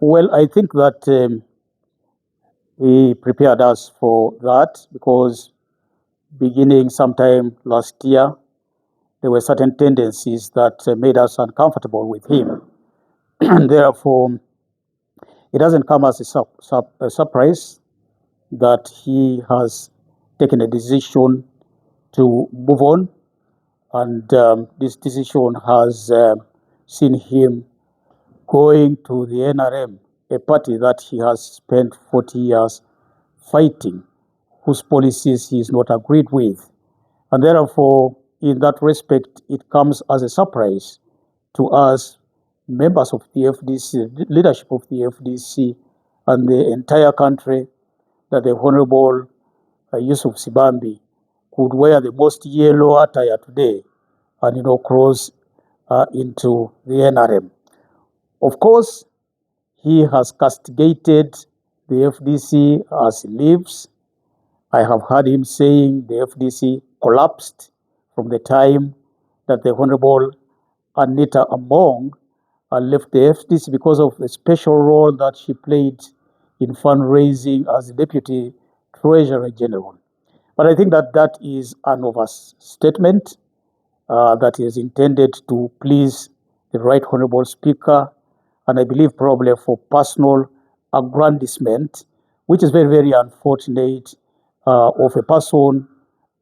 Well, I think that he prepared us for that because beginning sometime last year, there were certain tendencies that made us uncomfortable with him. And therefore, it doesn't come as a surprise that he has taken a decision to move on. And this decision has seen him going to the NRM, a party that he has spent 40 years fighting, whose policies he is not agreed with. And therefore, in that respect, it comes as a surprise to us, members of the FDC, leadership of the FDC, and the entire country, that the Honorable Yusuf Nsibai could wear the most yellow attire today and, cross into the NRM. Of course, he has castigated the FDC as he lives. I have heard him saying the FDC collapsed from the time that the Honorable Anita Among left the FDC because of the special role that she played in fundraising as the Deputy Treasurer General. But I think that that is an overstatement that is intended to please the Right Honorable Speaker, and I believe probably for personal aggrandizement, which is very, very unfortunate of a person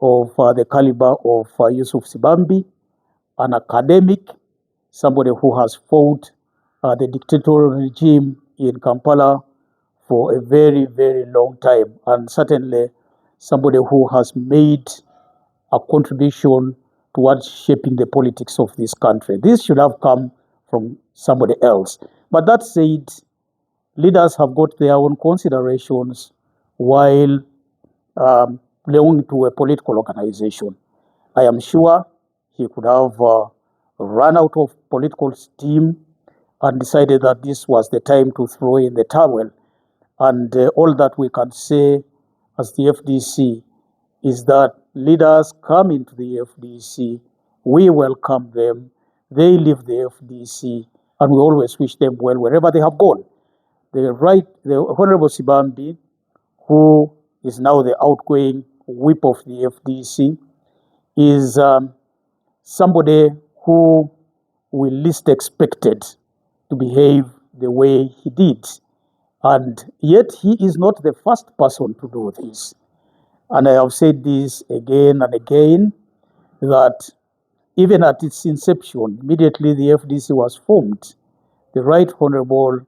of the caliber of Yusuf Nsibai, an academic, somebody who has fought the dictatorial regime in Kampala for a very, very long time, and certainly somebody who has made a contribution towards shaping the politics of this country. This should have come from somebody else. But that said, leaders have got their own considerations while belonging to a political organization. I am sure he could have run out of political steam and decided that this was the time to throw in the towel. And all that we can say as the FDC is that leaders come into the FDC, we welcome them, they leave the FDC, and we always wish them well wherever they have gone. The Honorable Nsibai, who is now the outgoing whip of the FDC, is somebody who we least expected to behave the way he did. And yet he is not the first person to do this. And I have said this again and again, that even at its inception, immediately the FDC was formed, the Right Honorable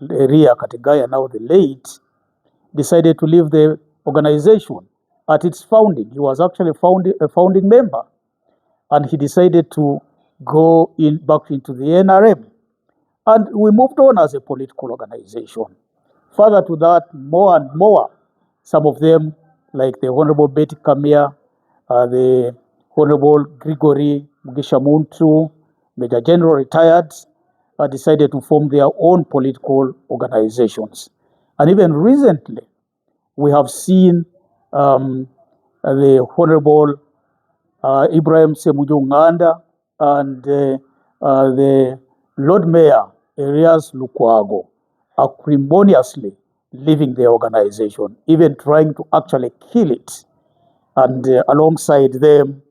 Ria Kategaya, now the late, decided to leave the organization. At its founding, he was actually a founding member, and he decided to go back into the NRM. And we moved on as a political organization. Further to that, more and more, some of them, like the Honorable Betty Kamia, the Honorable Grigory Mugisha Muntu, Major General retired, decided to form their own political organizations. And even recently, we have seen the Honorable Ibrahim Semuju Nganda and the Lord Mayor Elias Lukwago acrimoniously leaving the organization, even trying to actually kill it. And alongside them,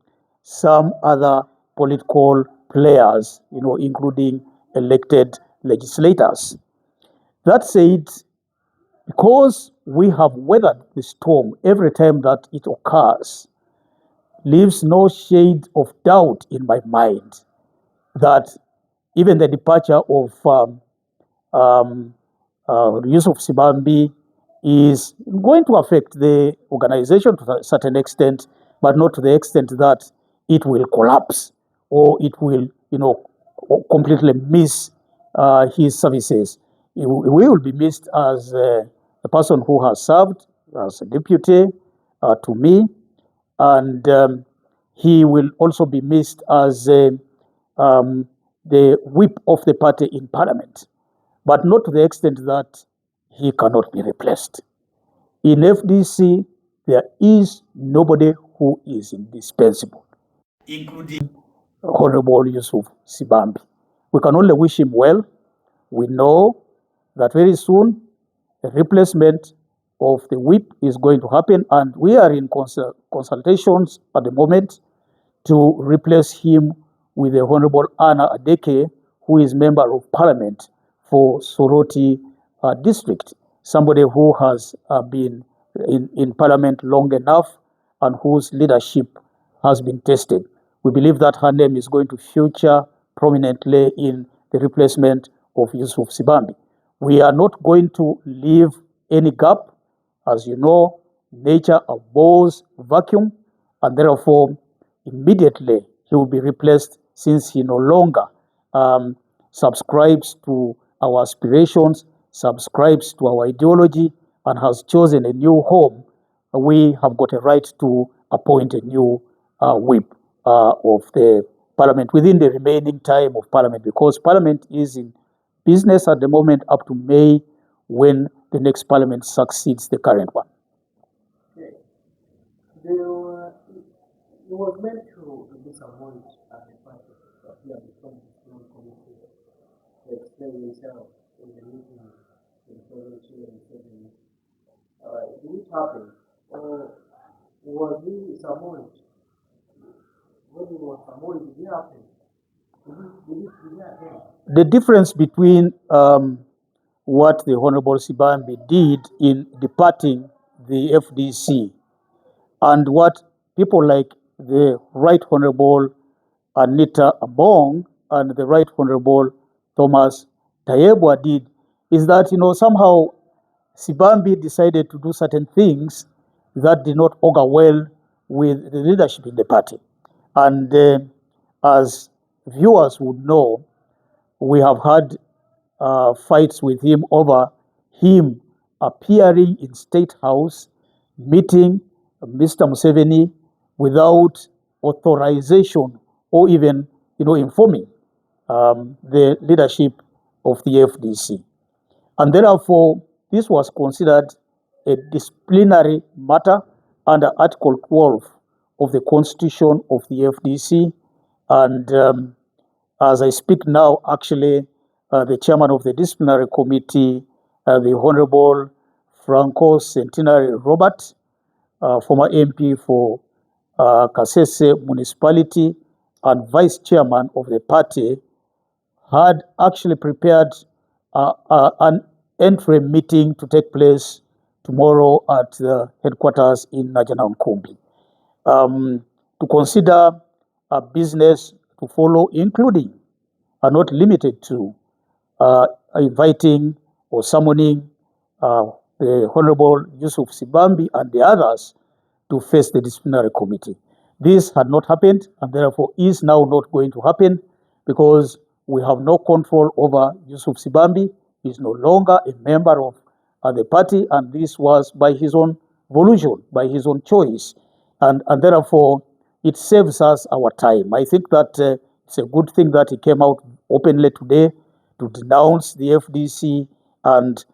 some other political players, including elected legislators. That said, because we have weathered the storm every time that it occurs, leaves no shade of doubt in my mind that even the departure of Yusuf Nsibai is going to affect the organization to a certain extent, but not to the extent that it will collapse or it will, completely miss his services. He will be missed as a person who has served as a deputy to me, and he will also be missed as the whip of the party in parliament, but not to the extent that he cannot be replaced. In FDC, there is nobody who is indispensable, including Honorable Yusuf Nsibai. We can only wish him well. We know that very soon a replacement of the whip is going to happen, and we are in consultations at the moment to replace him with the Honorable Anna Adeke, who is Member of Parliament for Soroti District, somebody who has been in Parliament long enough and whose leadership has been tested. We believe that her name is going to feature prominently in the replacement of Yusuf Nsibai. We are not going to leave any gap. As you know, nature abhors vacuum, and therefore immediately he will be replaced, since he no longer subscribes to our aspirations, subscribes to our ideology, and has chosen a new home. We have got a right to appoint a new whip of the Parliament within the remaining time of Parliament, because Parliament is in business at the moment up to May, when the next Parliament succeeds the current one. Okay. It was meant to disappoint at the party to appear before the committee to explain himself in the meeting in 2007. Did it happen? Or was he summoned? When he was summoned, did it happen? Did it happen? The difference between what the Honorable Nsibai did in departing the FDC and what people like the Right Honorable Anita Abong and the Right Honorable Thomas Tayebwa did is that, somehow Nsibai decided to do certain things that did not augur well with the leadership in the party. And as viewers would know, we have had fights with him over him appearing in State House, meeting Mr. Museveni without authorization or even, informing the leadership of the FDC. And therefore, this was considered a disciplinary matter under Article 12 of the Constitution of the FDC. And as I speak now, actually, the chairman of the disciplinary committee, the Honorable Franco Centenary Robert, former MP for Kasese municipality and vice chairman of the party, had actually prepared an interim meeting to take place tomorrow at the headquarters in Najana Nkumbi, to consider a business to follow, including, not limited to, inviting or summoning the Honorable Yusuf Nsibai and the others to face the disciplinary committee. This had not happened, and therefore is now not going to happen, because we have no control over Yusuf Nsibai. He is no longer a member of the party, and this was by his own volition, by his own choice, and therefore it saves us our time. I think that it's a good thing that he came out openly today to denounce the FDC and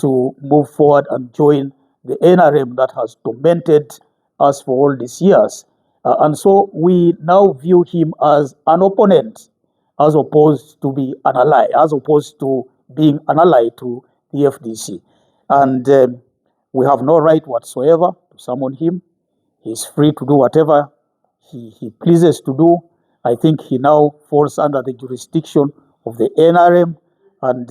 to move forward and join the NRM that has tormented us for all these years. And so we now view him as an opponent, as opposed to be an ally, as opposed to being an ally to the FDC. And we have no right whatsoever to summon him. He's free to do whatever he pleases to do. I think he now falls under the jurisdiction of the NRM, and